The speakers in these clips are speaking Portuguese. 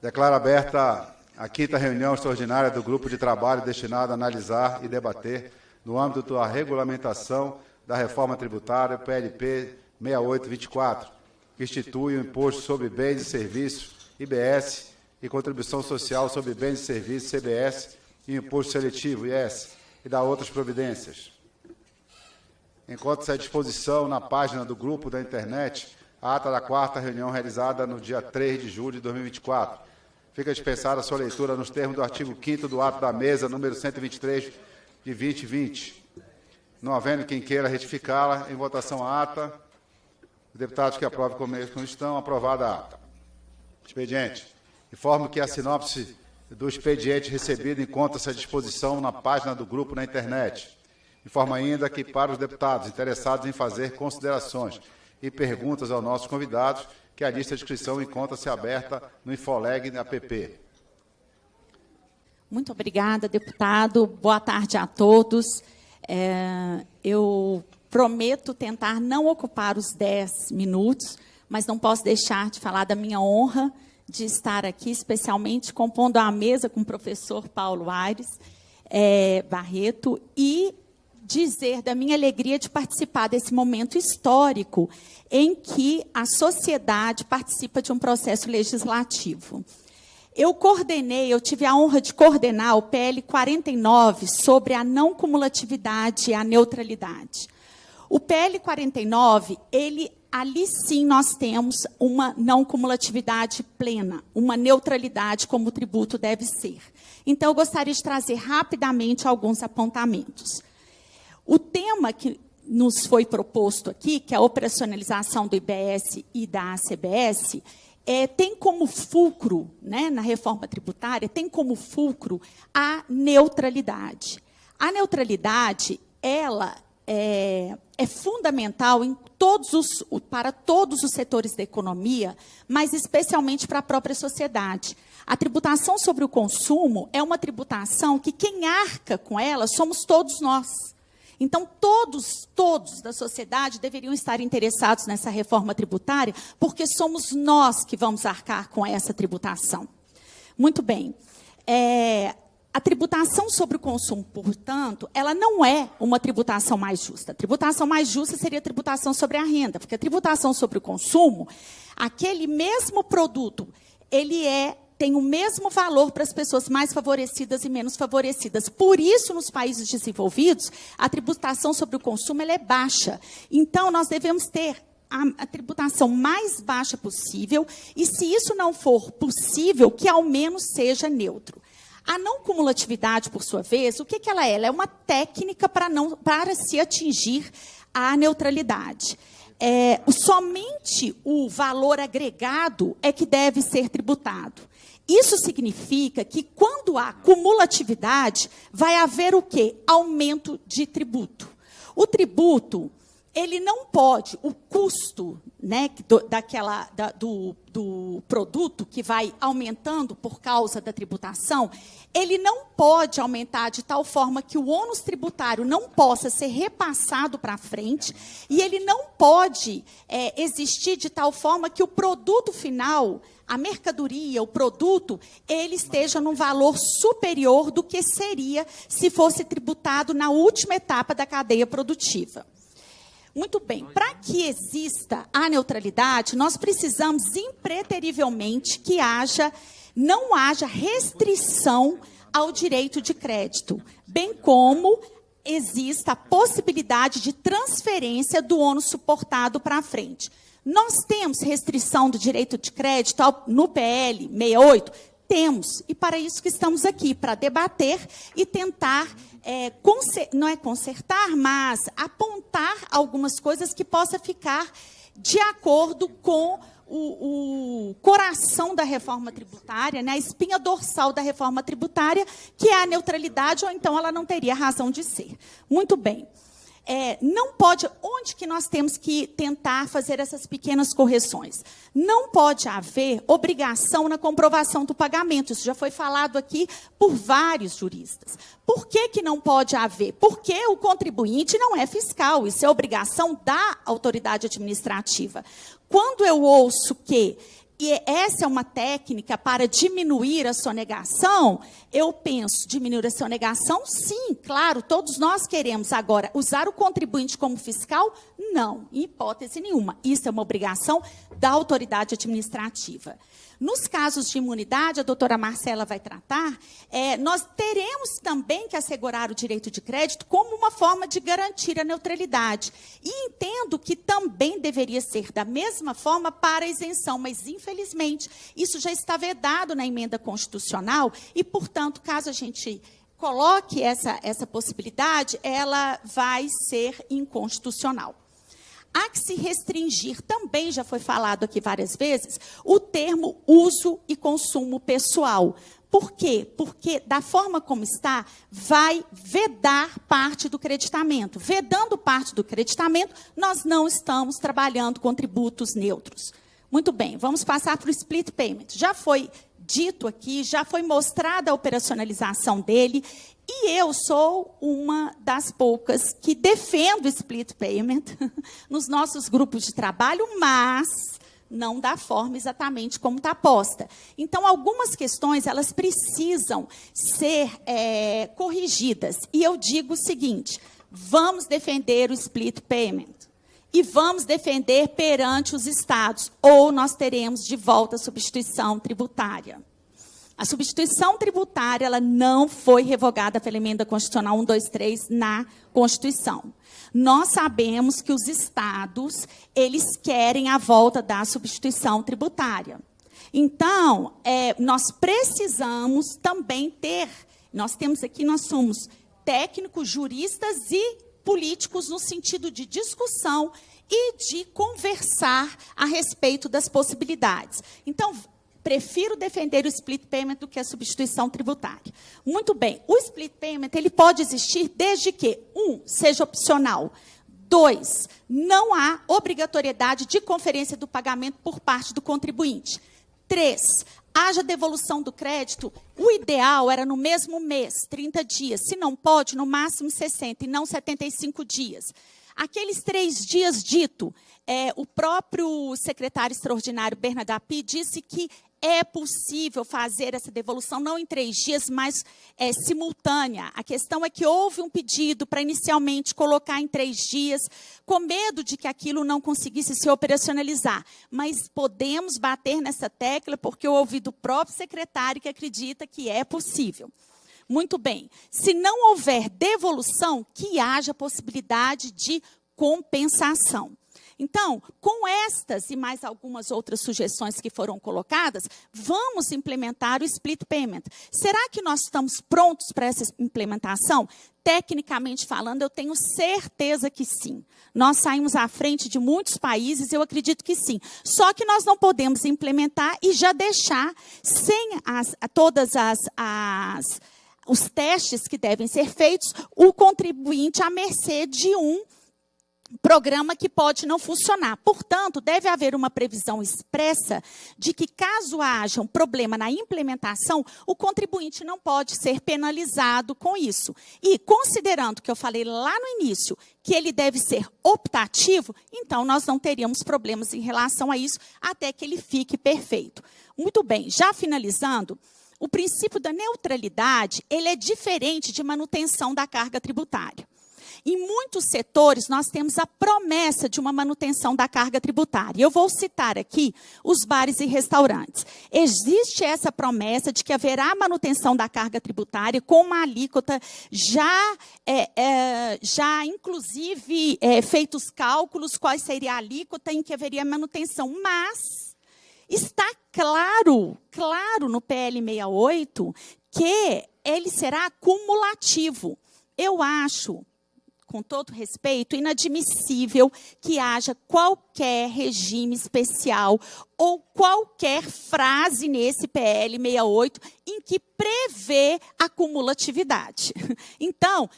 Declaro aberta a 5ª reunião extraordinária do Grupo de Trabalho destinado a analisar e debater, no âmbito da regulamentação da reforma tributária, o PLP 6824, que institui o Imposto sobre Bens e Serviços, IBS, e Contribuição Social sobre Bens e Serviços, CBS, e Imposto Seletivo, IS, e da outras providências. Encontra-se à disposição na página do grupo da internet a ata da 4ª reunião realizada no dia 3 de julho de 2024. Fica dispensada a sua leitura nos termos do artigo 5º do ato da mesa, número 123, de 2020. Não havendo quem queira retificá-la, em votação a ata. Os deputados que aprovem como estão, aprovada a ata. Expediente. Informo que a sinopse do expediente recebido encontra-se à disposição na página do grupo na internet. Informo ainda que, para os deputados interessados em fazer considerações e perguntas aos nossos convidados, que a lista de inscrição encontra-se aberta no Infoleg app. Muito obrigada, deputado. Boa tarde a todos. Eu prometo tentar não ocupar os 10 minutos, mas não posso deixar de falar da minha honra de estar aqui, especialmente compondo a mesa com o professor Paulo Aires Barreto, e dizer da minha alegria de participar desse momento histórico em que a sociedade participa de um processo legislativo. Eu tive a honra de coordenar o PL 49 sobre a não cumulatividade e a neutralidade. O PL 49, ali sim nós temos uma não cumulatividade plena, uma neutralidade como o tributo deve ser. Então, eu gostaria de trazer rapidamente alguns apontamentos. O tema que nos foi proposto aqui, que é a operacionalização do IBS e da CBS, tem como fulcro, né, na reforma tributária, tem como fulcro a neutralidade. A neutralidade, ela é fundamental para todos os setores da economia, mas especialmente para a própria sociedade. A tributação sobre o consumo é uma tributação que quem arca com ela somos todos nós. Então, todos da sociedade deveriam estar interessados nessa reforma tributária, porque somos nós que vamos arcar com essa tributação. Muito bem. A tributação sobre o consumo, portanto, ela não é uma tributação mais justa. A tributação mais justa seria a tributação sobre a renda, porque a tributação sobre o consumo, aquele mesmo produto, tem o mesmo valor para as pessoas mais favorecidas e menos favorecidas. Por isso, nos países desenvolvidos, a tributação sobre o consumo ela é baixa. Então, nós devemos ter a tributação mais baixa possível, e se isso não for possível, que ao menos seja neutro. A não cumulatividade, por sua vez, o que ela é? Ela é uma técnica para se atingir a neutralidade. Somente o valor agregado é que deve ser tributado. Isso significa que, quando há cumulatividade, vai haver o quê? Aumento de tributo. O tributo, ele não pode, o custo, né, do produto que vai aumentando por causa da tributação, ele não pode aumentar de tal forma que o ônus tributário não possa ser repassado para frente, e ele não pode existir de tal forma que o produto final, a mercadoria, o produto, ele esteja num valor superior do que seria se fosse tributado na última etapa da cadeia produtiva. Muito bem, para que exista a neutralidade, nós precisamos impreterivelmente que não haja restrição ao direito de crédito, bem como exista a possibilidade de transferência do ônus suportado para frente. Nós temos restrição do direito de crédito no PL 68? Temos, e para isso que estamos aqui, para debater e tentar, não é consertar, mas apontar algumas coisas que possa ficar de acordo com o coração da reforma tributária, né, a espinha dorsal da reforma tributária, que é a neutralidade, ou então ela não teria razão de ser. Muito bem. Não pode, onde que nós temos que tentar fazer essas pequenas correções? Não pode haver obrigação na comprovação do pagamento. Isso já foi falado aqui por vários juristas. Por que não pode haver? Porque o contribuinte não é fiscal, isso é obrigação da autoridade administrativa. Quando eu ouço que e essa é uma técnica para diminuir a sonegação? Eu penso, diminuir a sonegação? Sim, claro, todos nós queremos. Agora, usar o contribuinte como fiscal? Não, em hipótese nenhuma. Isso é uma obrigação da autoridade administrativa. Nos casos de imunidade, a doutora Marcela vai tratar, nós teremos também que assegurar o direito de crédito como uma forma de garantir a neutralidade. E entendo que também deveria ser da mesma forma para a isenção, mas, infelizmente, isso já está vedado na emenda constitucional e, portanto, caso a gente coloque essa possibilidade, ela vai ser inconstitucional. Há que se restringir, também já foi falado aqui várias vezes, o termo uso e consumo pessoal. Por quê? Porque, da forma como está, vai vedar parte do creditamento. Vedando parte do creditamento, nós não estamos trabalhando com tributos neutros. Muito bem, vamos passar para o split payment. Já foi dito aqui, já foi mostrada a operacionalização dele, e eu sou uma das poucas que defendo o split payment nos nossos grupos de trabalho, mas não da forma exatamente como está posta. Então, algumas questões elas precisam ser corrigidas. E eu digo o seguinte, vamos defender o split payment e vamos defender perante os estados, ou nós teremos de volta a substituição tributária. A substituição tributária ela não foi revogada pela emenda constitucional 123 na Constituição. Nós sabemos que os estados, eles querem a volta da substituição tributária. Então, nós precisamos também nós temos aqui, nós somos técnicos, juristas e políticos no sentido de discussão e de conversar a respeito das possibilidades. Então, prefiro defender o split payment do que a substituição tributária. Muito bem, o split payment ele pode existir desde que, 1, seja opcional, 2, não há obrigatoriedade de conferência do pagamento por parte do contribuinte, 3, haja devolução do crédito, o ideal era no mesmo mês, 30 dias, se não pode, no máximo 60 e não 75 dias. Aqueles 3 dias dito, o próprio secretário extraordinário Bernardo Api disse que é possível fazer essa devolução, não em 3 dias, mas simultânea. A questão é que houve um pedido para inicialmente colocar em 3 dias, com medo de que aquilo não conseguisse se operacionalizar. Mas podemos bater nessa tecla, porque eu ouvi do próprio secretário que acredita que é possível. Muito bem. Se não houver devolução, que haja possibilidade de compensação. Então, com estas e mais algumas outras sugestões que foram colocadas, vamos implementar o split payment. Será que nós estamos prontos para essa implementação? Tecnicamente falando, eu tenho certeza que sim. Nós saímos à frente de muitos países, eu acredito que sim. Só que nós não podemos implementar e já deixar sem os testes que devem ser feitos, o contribuinte à mercê de um programa que pode não funcionar. Portanto, deve haver uma previsão expressa de que, caso haja um problema na implementação, o contribuinte não pode ser penalizado com isso. E, considerando que eu falei lá no início, que ele deve ser optativo, então nós não teríamos problemas em relação a isso, até que ele fique perfeito. Muito bem, já finalizando, o princípio da neutralidade, ele é diferente de manutenção da carga tributária. Em muitos setores, nós temos a promessa de uma manutenção da carga tributária. Eu vou citar aqui os bares e restaurantes. Existe essa promessa de que haverá manutenção da carga tributária com uma alíquota já inclusive, feitos cálculos, qual seria a alíquota em que haveria manutenção. Mas está claro no PL 68 que ele será acumulativo. Eu acho, com todo respeito, inadmissível que haja qualquer regime especial ou qualquer frase nesse PL 68 em que prevê a cumulatividade. Então,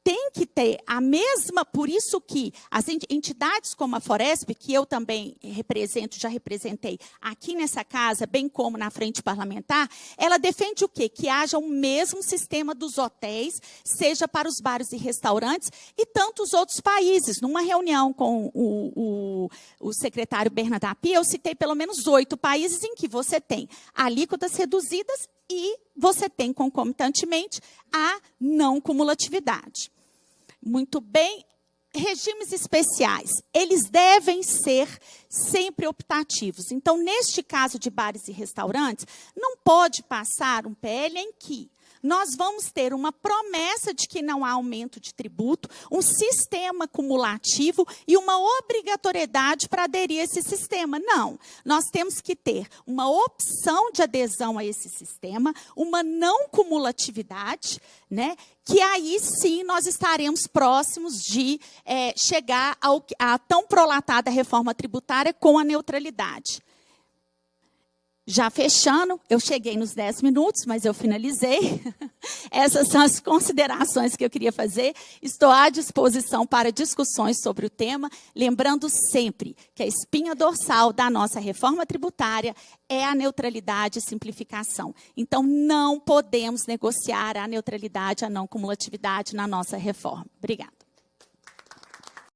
tem que ter a mesma, por isso que as entidades como a Foresp, que eu também represento, já representei aqui nessa casa, bem como na frente parlamentar, ela defende o quê? Que haja o mesmo sistema dos hotéis, seja para os bares e restaurantes e tantos outros países. Numa reunião com o secretário Bernardo Api, eu citei pelo menos 8 países em que você tem alíquotas reduzidas e você tem, concomitantemente, a não cumulatividade. Muito bem. Regimes especiais, eles devem ser sempre optativos. Então, neste caso de bares e restaurantes, não pode passar um PL em que nós vamos ter uma promessa de que não há aumento de tributo, um sistema cumulativo e uma obrigatoriedade para aderir a esse sistema. Não, nós temos que ter uma opção de adesão a esse sistema, uma não cumulatividade, né? Que aí sim nós estaremos próximos de chegar à tão prolatada reforma tributária com a neutralidade. Já fechando, eu cheguei nos 10 minutos, mas eu finalizei. Essas são as considerações que eu queria fazer. Estou à disposição para discussões sobre o tema, lembrando sempre que a espinha dorsal da nossa reforma tributária é a neutralidade e simplificação. Então, não podemos negociar a neutralidade, a não cumulatividade na nossa reforma. Obrigada.